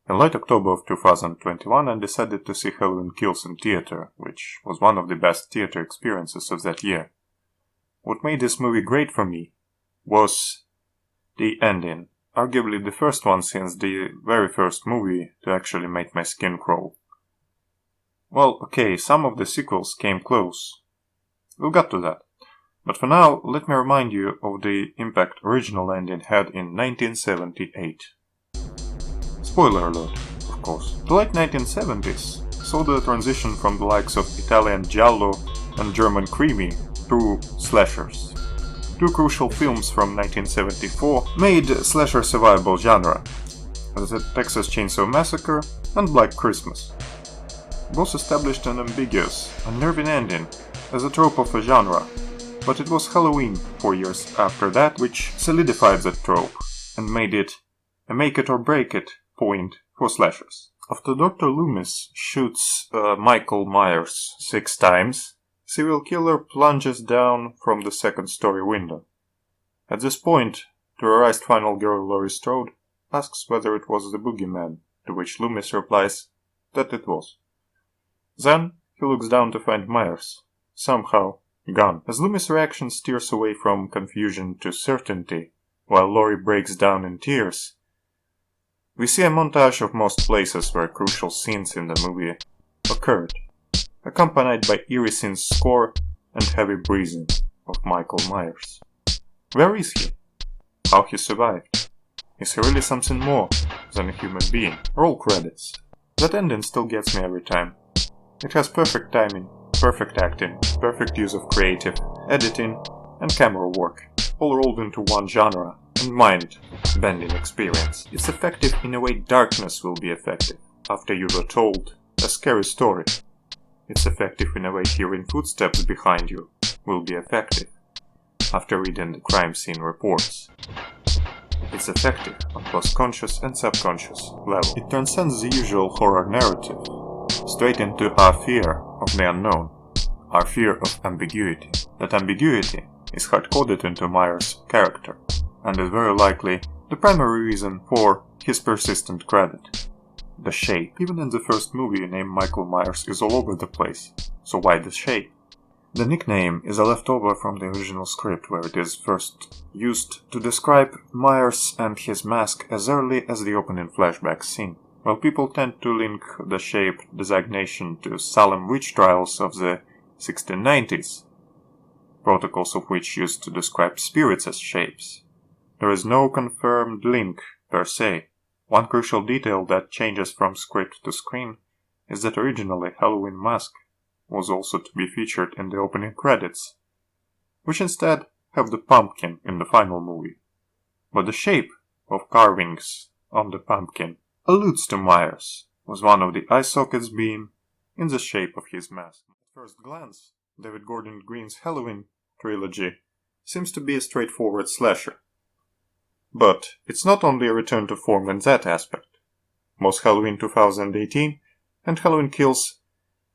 In late October of 2021 I decided to see Halloween Kills in theater, which was one of the best theater experiences of that year. What made this movie great for me was the ending, arguably the first one since the very first movie to actually make my skin crawl. Well, okay, some of the sequels came close. We'll get to that. But for now, let me remind you of the impact original ending had in 1978. Spoiler alert, of course. The late 1970s saw the transition from the likes of Italian giallo and German creamy to slashers. Two crucial films from 1974 made slasher survivable genre, The Texas Chainsaw Massacre and Black Christmas. Both established an ambiguous, unnerving ending as a trope of a genre, but it was Halloween 4 years after that which solidified that trope and made it a make it or break it point for slashers. After Dr. Loomis shoots Michael Myers 6 times, serial killer plunges down from the second-story window. At this point, terrorized final girl Laurie Strode asks whether it was the boogeyman, to which Loomis replies that it was. Then, he looks down to find Myers, somehow gone. As Loomis' reaction steers away from confusion to certainty, while Laurie breaks down in tears, we see a montage of most places where crucial scenes in the movie occurred, accompanied by eerie synth score and heavy breathing of Michael Myers. Where is he? How he survived? Is he really something more than a human being? Roll credits. That ending still gets me every time. It has perfect timing, perfect acting, perfect use of creative, editing, and camera work, all rolled into one genre and mind-bending experience. It's effective in a way darkness will be effective after you were told a scary story. It's effective in a way hearing footsteps behind you will be effective after reading the crime scene reports. It's effective on both conscious and subconscious level. It transcends the usual horror narrative, straight into our fear of the unknown, our fear of ambiguity. That ambiguity is hard-coded into Myers' character, and is very likely the primary reason for his persistent credit. The shape. Even in the first movie, name Michael Myers is all over the place, so why the shape? The nickname is a leftover from the original script, where it is first used to describe Myers and his mask as early as the opening flashback scene. While people tend to link the shape designation to Salem witch trials of the 1690s, protocols of which used to describe spirits as shapes, there is no confirmed link per se. One crucial detail that changes from script to screen is that originally Halloween Mask was also to be featured in the opening credits, which instead have the pumpkin in the final movie. But the shape of carvings on the pumpkin alludes to Myers, with one of the eye sockets being in the shape of his mask. At first glance, David Gordon Green's Halloween trilogy seems to be a straightforward slasher. But it's not only a return to form in that aspect. Both Halloween 2018 and Halloween Kills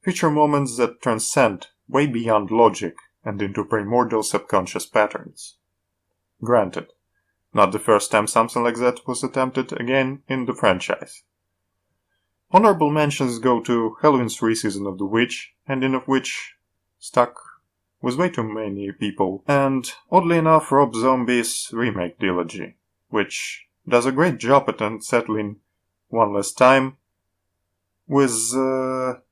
feature moments that transcend way beyond logic and into primordial subconscious patterns. Granted, not the first time something like that was attempted again in the franchise. Honorable mentions go to Halloween 3 Season of the Witch, ending of which stuck with way too many people, and oddly enough Rob Zombie's remake Trilogy, which does a great job at unsettling One Last Time, with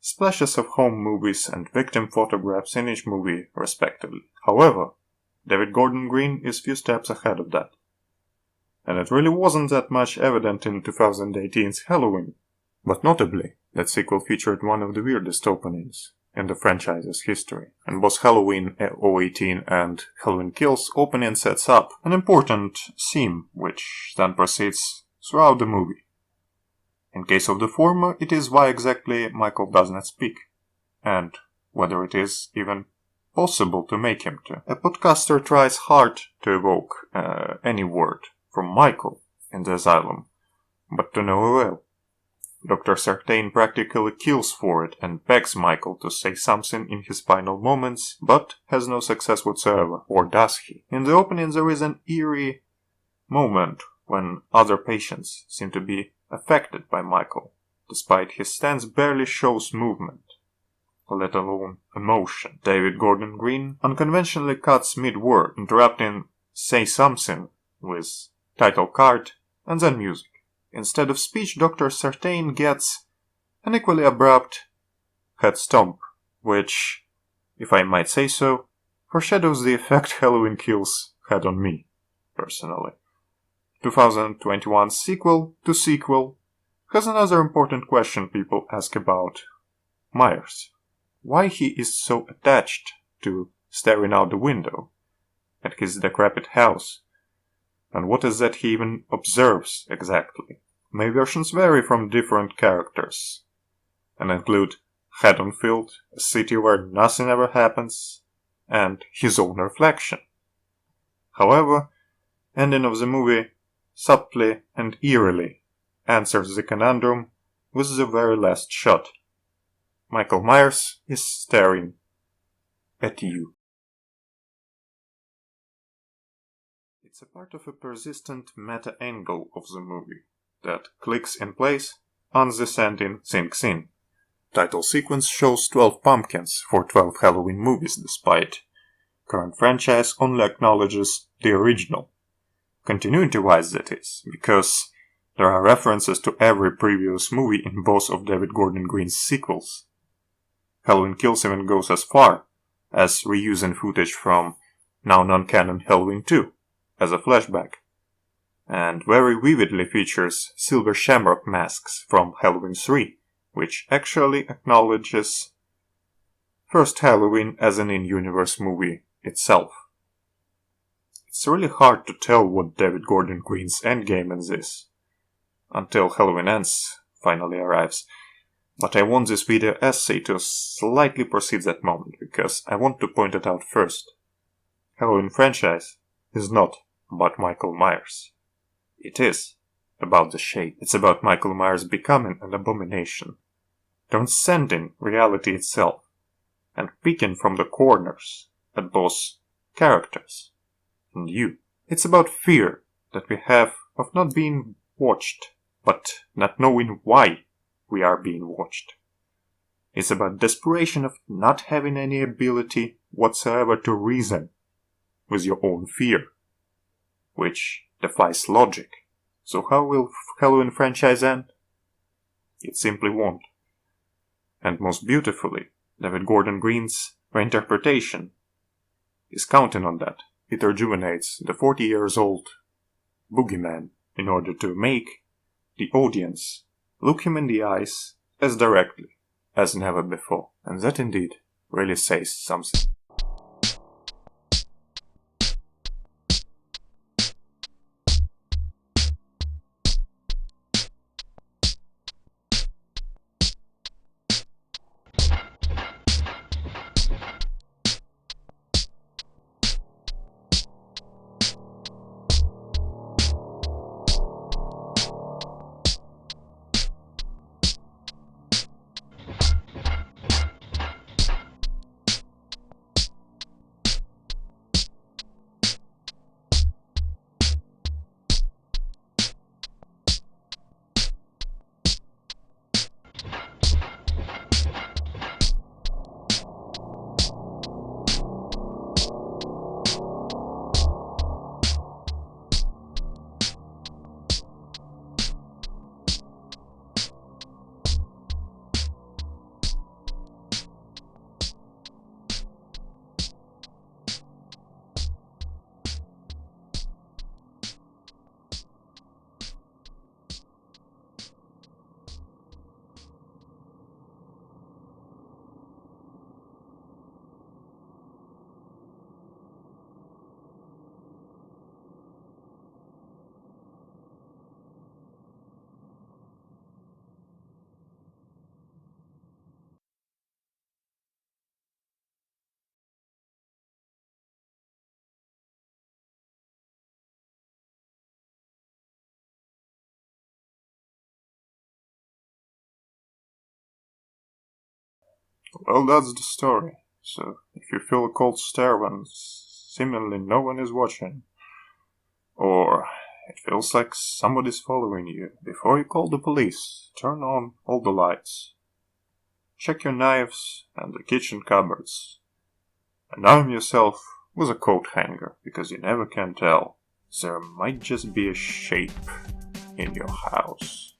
splashes of home movies and victim photographs in each movie, respectively. However, David Gordon Green is few steps ahead of that. And it really wasn't that much evident in 2018's Halloween. But notably, that sequel featured one of the weirdest openings in the franchise's history. And both Halloween 018 and Halloween Kills opening sets up an important theme, which then proceeds throughout the movie. In case of the former, it is why exactly Michael does not speak, and whether it is even possible to make him to. A podcaster tries hard to evoke any word from Michael in the asylum, but to no avail. Dr. Sartain practically kills for it and begs Michael to say something in his final moments, but has no success whatsoever, or does he? In the opening there is an eerie moment when other patients seem to be affected by Michael, despite his stance barely shows movement, let alone emotion. David Gordon Green unconventionally cuts mid-word, interrupting "say something" with title card and then music. Instead of speech, Dr. Sartain gets an equally abrupt head stomp, which, if I might say so, foreshadows the effect Halloween Kills had on me, personally. 2021's sequel to sequel has another important question people ask about Myers. Why he is so attached to staring out the window at his decrepit house, and what is that he even observes exactly. My versions vary from different characters, and include Haddonfield, a city where nothing ever happens, and his own reflection. However, ending of the movie subtly and eerily answers the conundrum with the very last shot. Michael Myers is staring at you. It's a part of a persistent meta-angle of the movie that clicks in place once the sending sinks in. Title sequence shows 12 pumpkins for 12 Halloween movies, despite current franchise only acknowledges the original. Continuity-wise, that is, because there are references to every previous movie in both of David Gordon Green's sequels. Halloween Kills even goes as far as reusing footage from now non-canon Halloween 2 as a flashback, and very vividly features silver shamrock masks from Halloween 3, which actually acknowledges first Halloween as an in-universe movie itself. It's really hard to tell what David Gordon Green's endgame in this, until Halloween Ends finally arrives. But I want this video essay to slightly precede that moment, because I want to point it out first. Halloween franchise is not about Michael Myers. It is about the shade. It's about Michael Myers becoming an abomination, transcending reality itself, and peeking from the corners at both characters and you. It's about fear that we have of not being watched, but not knowing why we are being watched. It's about desperation of not having any ability whatsoever to reason with your own fear, which defies logic. So how will Halloween franchise end? It simply won't. And most beautifully, David Gordon Green's reinterpretation is counting on that. It rejuvenates the 40 years old boogeyman in order to make the audience look him in the eyes as directly as never before. And that indeed really says something. Well, that's the story. So, if you feel a cold stare when seemingly no one is watching, or It feels like somebody's following you. Before you call the police, turn on all the lights. Check your knives and the kitchen cupboards. And arm yourself with a coat hanger, because you never can tell. There might just be a shape in your house.